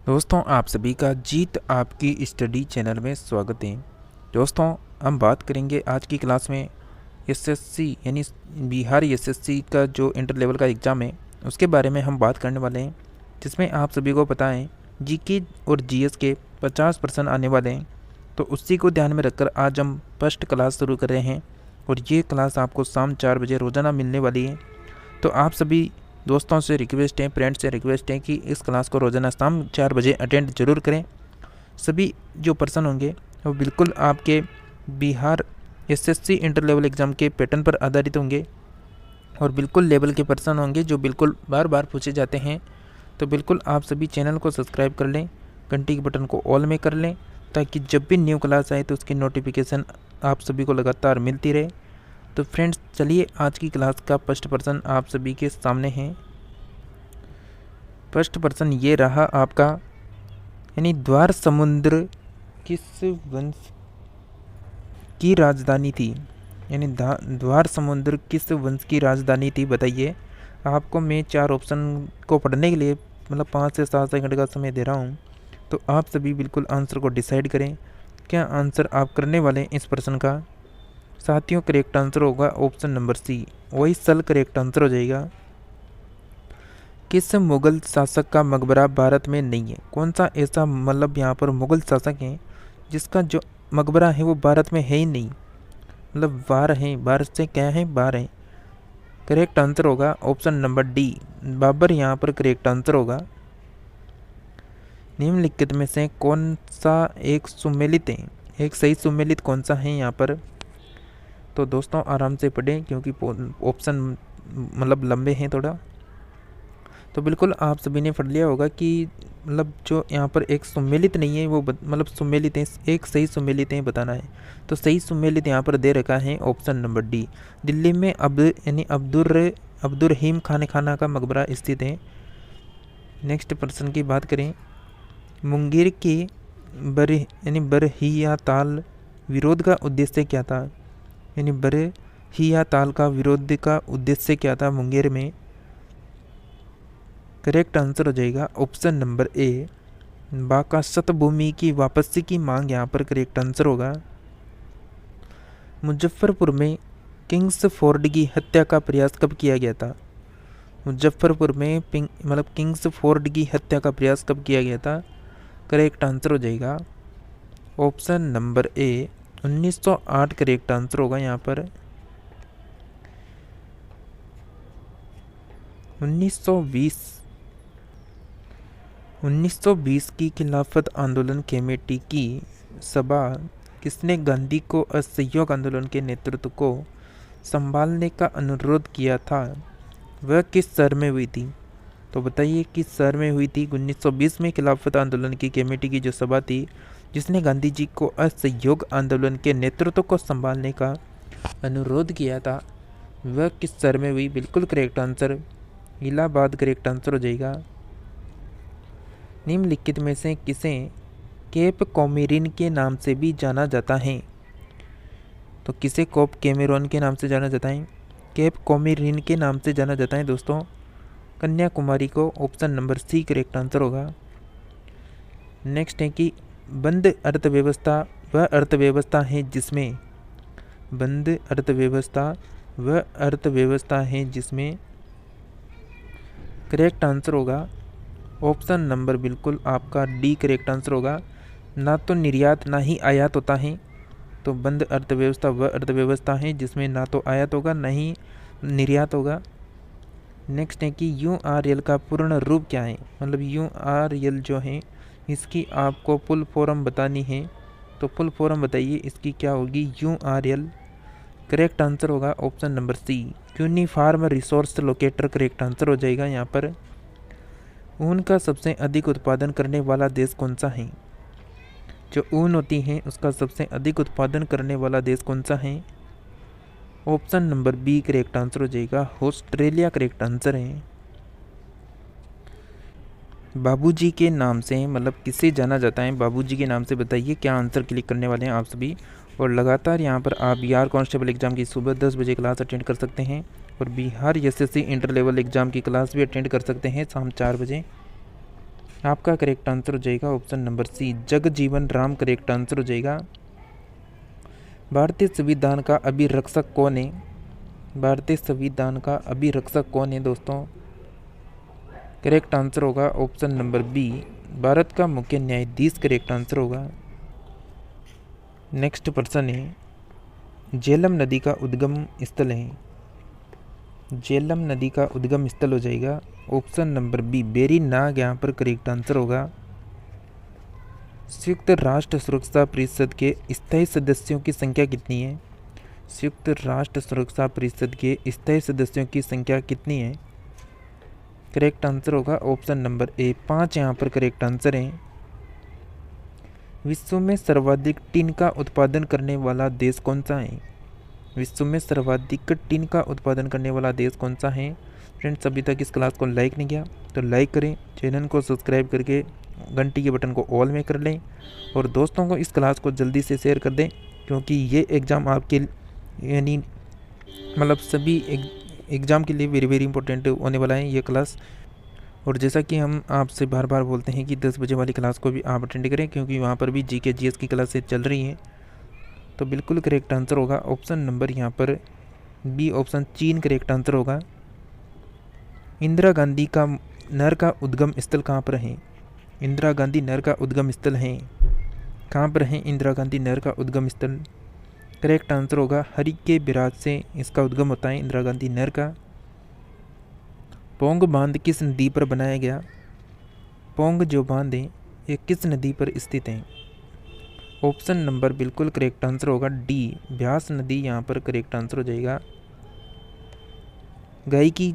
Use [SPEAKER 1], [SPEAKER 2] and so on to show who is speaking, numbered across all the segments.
[SPEAKER 1] दोस्तों, आप सभी का जीत आपकी स्टडी चैनल में स्वागत है। दोस्तों, हम बात करेंगे आज की क्लास में एसएससी यानी बिहार एसएससी का जो इंटर लेवल का एग्ज़ाम है उसके बारे में हम बात करने वाले हैं, जिसमें आप सभी को पता है जीके और जीएस के 50% आने वाले हैं। तो उसी को ध्यान में रखकर आज हम फर्स्ट क्लास शुरू कर रहे हैं और ये क्लास आपको शाम 4 बजे रोज़ाना मिलने वाली है। तो आप सभी दोस्तों से रिक्वेस्ट है, फ्रेंड्स से रिक्वेस्ट है कि इस क्लास को रोज़ाना शाम 4 बजे अटेंड ज़रूर करें। सभी जो पर्सन होंगे वो बिल्कुल आपके Bihar SSC inter level exam के पैटर्न पर आधारित होंगे और बिल्कुल लेवल के पर्सन होंगे जो बिल्कुल बार बार पूछे जाते हैं। तो बिल्कुल आप सभी चैनल को सब्सक्राइब कर लें, घंटी के बटन को ऑल में कर लें, ताकि जब भी न्यू क्लास आए तो उसकी नोटिफिकेशन आप सभी को लगातार मिलती रहे। तो फ्रेंड्स, चलिए आज की क्लास का फर्स्ट पर्सन आप सभी के सामने है। फर्स्ट पर्सन ये रहा आपका, यानी द्वार समुद्र किस वंश की राजधानी थी, यानी द्वार समुद्र किस वंश की राजधानी थी, बताइए। आपको मैं 4 ऑप्शन को पढ़ने के लिए 5 से 7 सेकंड का समय दे रहा हूँ। तो आप सभी बिल्कुल आंसर को डिसाइड करें, क्या आंसर आप करने वाले हैं इस प्रश्न का। साथियों, करेक्ट आंसर होगा ऑप्शन नंबर सी, वही सल करेक्ट आंसर हो जाएगा। किस मुगल शासक का मकबरा भारत में नहीं है? कौन सा ऐसा यहाँ पर मुगल शासक है जिसका जो मकबरा है वो भारत में है ही नहीं, बाहर है, भारत से क्या है, बाहर है। करेक्ट आंसर होगा ऑप्शन नंबर डी, बाबर यहाँ पर करेक्ट आंसर होगा। निम्नलिखित में से कौन सा एक सुमेलित है, एक सही सुमेलित कौन सा है यहाँ पर? तो दोस्तों आराम से पढ़ें क्योंकि ऑप्शन लंबे हैं थोड़ा। तो बिल्कुल आप सभी ने पढ़ लिया होगा कि जो यहाँ पर एक सुमेलित नहीं है वो सुमेलित है, एक सही सुमेलित है बताना है। तो सही सुमेलित यहाँ पर दे रखा है ऑप्शन नंबर डी, दिल्ली में अब्दुर्रहीम खाना का मकबरा स्थित है। नेक्स्ट पर्सन की बात करें, मुंगेर के बरहिया ताल विरोध का उद्देश्य क्या था, यानी बरहिया ताल का विरोध का उद्देश्य क्या था मुंगेर में? करेक्ट आंसर हो जाएगा ऑप्शन नंबर ए, बाका शतभूमि की वापसी की मांग यहाँ पर करेक्ट आंसर होगा। मुजफ्फरपुर में किंग्स फोर्ड की हत्या का प्रयास कब किया गया था? मुजफ्फरपुर में किंग्स फोर्ड की हत्या का प्रयास कब किया गया था? करेक्ट आंसर हो जाएगा option number A, 1908 correct answer होगा यहाँ पर। 1920 की खिलाफत आंदोलन कमेटी की सभा किसने गांधी को असहयोग आंदोलन के नेतृत्व को संभालने का अनुरोध किया था? वह किस शहर में हुई थी? तो बताइए किस शहर में हुई थी? 1920 में खिलाफत आंदोलन की कमेटी की जो सभा थी जिसने गांधी जी को असहयोग आंदोलन के नेतृत्व को संभालने का अनुरोध किया था, वह किस शहर में हुई? बिल्कुल correct answer Allahabad correct answer हो जाएगा। निम्नलिखित में से किसे केप कोमेरिन के नाम से भी जाना जाता है? तो किसे केप कैमेरोन के नाम से जाना जाता है? केप कोमेरिन के नाम से जाना जाता है दोस्तों कन्याकुमारी को। Option number C correct answer होगा। नेक्स्ट है कि बंद अर्थव्यवस्था वह अर्थव्यवस्था है जिसमें, बंद अर्थव्यवस्था वह अर्थव्यवस्था है जिसमें, करेक्ट आंसर होगा ऑप्शन नंबर बिल्कुल आपका डी करेक्ट आंसर होगा। ना तो निर्यात ना ही आयात होता है, तो बंद अर्थव्यवस्था वह अर्थव्यवस्था है जिसमें ना तो आयात होगा ना ही निर्यात होगा। नेक्स्ट है कि URL का पूर्ण रूप क्या है, URL जो है इसकी आपको फुल फॉर्म बतानी है। तो फुल फॉर्म बताइए इसकी क्या होगी URL? करेक्ट आंसर होगा option number C, uniform resource locator correct answer हो जाएगा यहाँ पर। ऊन का सबसे अधिक उत्पादन करने वाला देश कौन सा है? जो ऊन होती है उसका सबसे अधिक उत्पादन करने वाला देश कौन सा है? Option number B correct answer हो जाएगा, ऑस्ट्रेलिया करेक्ट आंसर है। बाबूजी के नाम से किसे जाना जाता है? बाबूजी के नाम से बताइए, क्या आंसर क्लिक करने वाले हैं आप सभी। और लगातार यहाँ पर आप बिहार कांस्टेबल एग्ज़ाम की सुबह 10 बजे क्लास अटेंड कर सकते हैं और Bihar SSC inter level exam की क्लास भी अटेंड कर सकते हैं शाम 4 बजे। आपका करेक्ट आंसर हो जाएगा option number C, Jagjivan Ram correct answer हो जाएगा। भारतीय संविधान का अभिरक्षक कौन है? भारतीय संविधान का अभिरक्षक कौन है दोस्तों? करेक्ट आंसर होगा ऑप्शन नंबर बी, भारत का मुख्य न्यायाधीश करेक्ट आंसर होगा। नेक्स्ट प्रश्न है, झेलम नदी का उद्गम स्थल है। झेलम नदी का उद्गम स्थल हो जाएगा ऑप्शन नंबर बी, बेरी नाग यहाँ पर करेक्ट आंसर होगा। संयुक्त राष्ट्र सुरक्षा परिषद के स्थायी सदस्यों की संख्या कितनी है? संयुक्त राष्ट्र सुरक्षा परिषद के स्थायी सदस्यों की संख्या कितनी है? करेक्ट आंसर होगा ऑप्शन नंबर ए, 5 यहाँ पर करेक्ट आंसर है। विश्व में सर्वाधिक टिन का उत्पादन करने वाला देश कौन सा है? विश्व में सर्वाधिक टिन का उत्पादन करने वाला देश कौन सा है? फ्रेंड्स, अभी तक इस क्लास को लाइक नहीं किया तो लाइक करें, चैनल को सब्सक्राइब करके घंटी के बटन को ऑल में कर लें और दोस्तों को इस क्लास को जल्दी से शेयर कर दें, क्योंकि ये एग्ज़ाम आपके यानी मतलब सभी एग्ज़ाम के लिए वेरी वेरी इंपॉर्टेंट होने वाला है ये क्लास। और जैसा कि हम आपसे बार बार बोलते हैं कि 10 बजे वाली क्लास को भी आप अटेंड करें, क्योंकि वहाँ पर भी जीके जीएस की क्लासेस चल रही हैं। तो बिल्कुल करेक्ट आंसर होगा ऑप्शन नंबर यहाँ पर बी, ऑप्शन चीन करेक्ट आंसर होगा। इंदिरा गांधी का नहर का उद्गम स्थल कहाँ पर है? इंदिरा गांधी नहर का उद्गम स्थल है कहाँ पर है? इंदिरा गांधी नहर का उद्गम स्थल करेक्ट आंसर होगा हरि के बिराज से इसका उद्गम होता है इंदिरा गांधी नहर का। पोंग बांध किस नदी पर बनाया गया? पोंग जो बांध है ये किस नदी पर स्थित है? ऑप्शन नंबर बिल्कुल करेक्ट आंसर होगा डी, ब्यास नदी यहाँ पर करेक्ट आंसर हो जाएगा। गाय की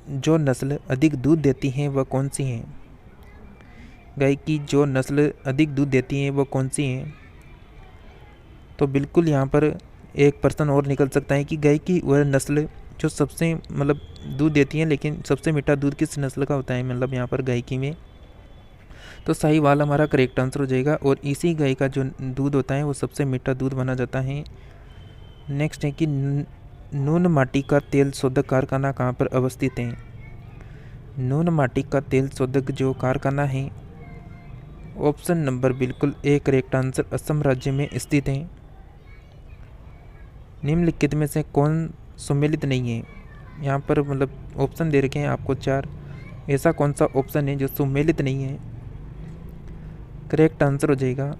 [SPEAKER 1] जो नस्ल अधिक दूध देती हैं वह कौन सी हैं? गाय की जो नस्ल अधिक दूध देती हैं वह कौन सी हैं? तो बिल्कुल यहाँ पर एक पर्सन और निकल सकता है कि गाय की वह नस्ल जो सबसे मतलब दूध देती है, लेकिन सबसे मीठा दूध किस नस्ल का होता है मतलब यहाँ पर गायकी में? तो साहीवाल हमारा करेक्ट आंसर हो जाएगा और इसी गाय का जो दूध होता है वो सबसे मीठा दूध माना जाता है। नेक्स्ट है कि नून माटी का तेल शोधक कारखाना कहाँ पर अवस्थित है? नून माटी का तेल शोधक जो कारखाना है ऑप्शन नंबर बिल्कुल ए करेक्ट आंसर, असम राज्य में स्थित है। निम्नलिखित में से कौन सम्मिलित नहीं है? यहाँ पर मतलब ऑप्शन दे रखे हैं आपको 4, ऐसा कौन सा ऑप्शन है जो सम्मिलित नहीं है? करेक्ट आंसर हो जाएगा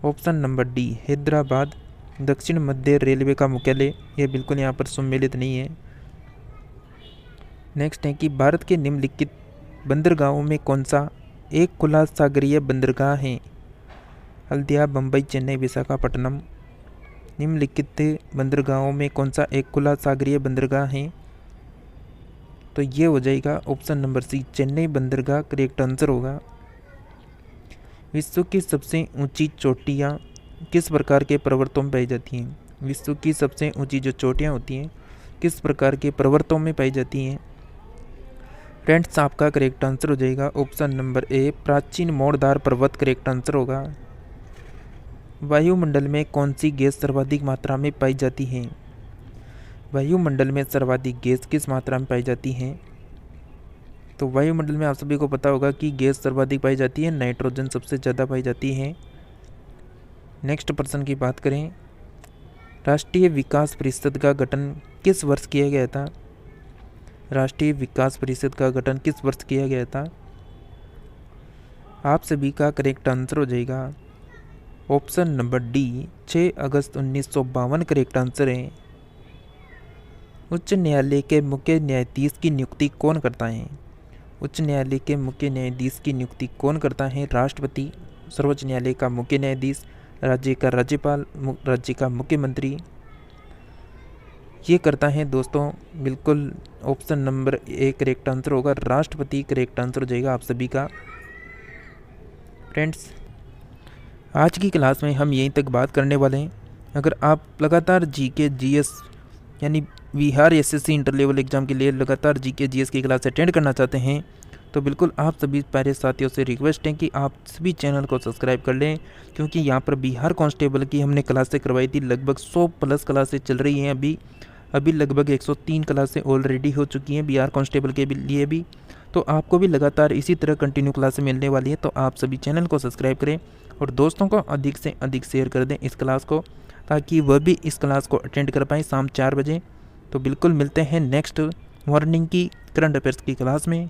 [SPEAKER 1] ऑप्शन नंबर डी, हैदराबाद दक्षिण मध्य रेलवे का मुख्यालय, यह बिल्कुल यहाँ पर सम्मिलित नहीं है। नेक्स्ट है कि भारत के निम्नलिखित बंदरगाहों में कौन सा एक खुला सागरीय बंदरगाह है? हल्दिया, बम्बई, चेन्नई, विशाखापट्टनम। निम्नलिखित बंदरगाहों में कौन सा एक खुला सागरीय बंदरगाह है? तो ये हो जाएगा ऑप्शन नंबर सी, चेन्नई बंदरगाह करेक्ट आंसर होगा। विश्व की सबसे ऊंची चोटियाँ किस प्रकार के पर्वतों में पाई जाती हैं? विश्व की सबसे ऊंची जो चोटियाँ होती हैं किस प्रकार के पर्वतों में पाई जाती हैं? फ्रेंड्स, आपका करेक्ट आंसर हो जाएगा ऑप्शन नंबर ए, प्राचीन मोड़दार पर्वत करेक्ट आंसर होगा। वायुमंडल में कौन सी गैस सर्वाधिक मात्रा में पाई जाती है? वायुमंडल में सर्वाधिक गैस किस मात्रा में पाई जाती है? तो वायुमंडल में आप सभी को पता होगा कि गैस सर्वाधिक पाई जाती है, नाइट्रोजन सबसे ज़्यादा पाई जाती है। नेक्स्ट प्रश्न की बात करें, राष्ट्रीय विकास परिषद का गठन किस वर्ष किया गया था? राष्ट्रीय विकास परिषद का गठन किस वर्ष किया गया था? आप सभी का करेक्ट आंसर हो जाएगा ऑप्शन नंबर डी, 6 अगस्त 1952 करेक्ट आंसर है। उच्च न्यायालय के मुख्य न्यायाधीश की नियुक्ति कौन करता है? उच्च न्यायालय के मुख्य न्यायाधीश की नियुक्ति कौन करता है? राष्ट्रपति, सर्वोच्च न्यायालय का मुख्य न्यायाधीश, राज्य का राज्यपाल, राज्य का मुख्यमंत्री। ये करता है दोस्तों बिल्कुल option number A correct answer होगा, राष्ट्रपति करेक्ट आंसर हो जाएगा आप सभी का। फ्रेंड्स, आज की क्लास में हम यहीं तक बात करने वाले हैं। अगर आप लगातार जीके जीएस यानी Bihar SSC inter level exam के लिए लगातार जीके जीएस की क्लास अटेंड करना चाहते हैं तो बिल्कुल आप सभी प्यारे साथियों से रिक्वेस्ट है कि आप सभी चैनल को सब्सक्राइब कर लें, क्योंकि यहाँ पर बिहार कांस्टेबल की हमने क्लासें करवाई थी, लगभग 100 प्लस क्लासें चल रही हैं अभी लगभग 103 क्लासें ऑलरेडी हो चुकी हैं बिहार कांस्टेबल के लिए भी। तो आपको भी लगातार इसी तरह कंटिन्यू क्लासें मिलने वाली है। तो आप सभी चैनल को सब्सक्राइब करें और दोस्तों को अधिक से अधिक शेयर कर दें इस क्लास को, ताकि वह भी इस क्लास को अटेंड कर पाएँ शाम 4 बजे। तो बिल्कुल मिलते हैं नेक्स्ट मॉर्निंग की करंट अफेयर्स की क्लास में।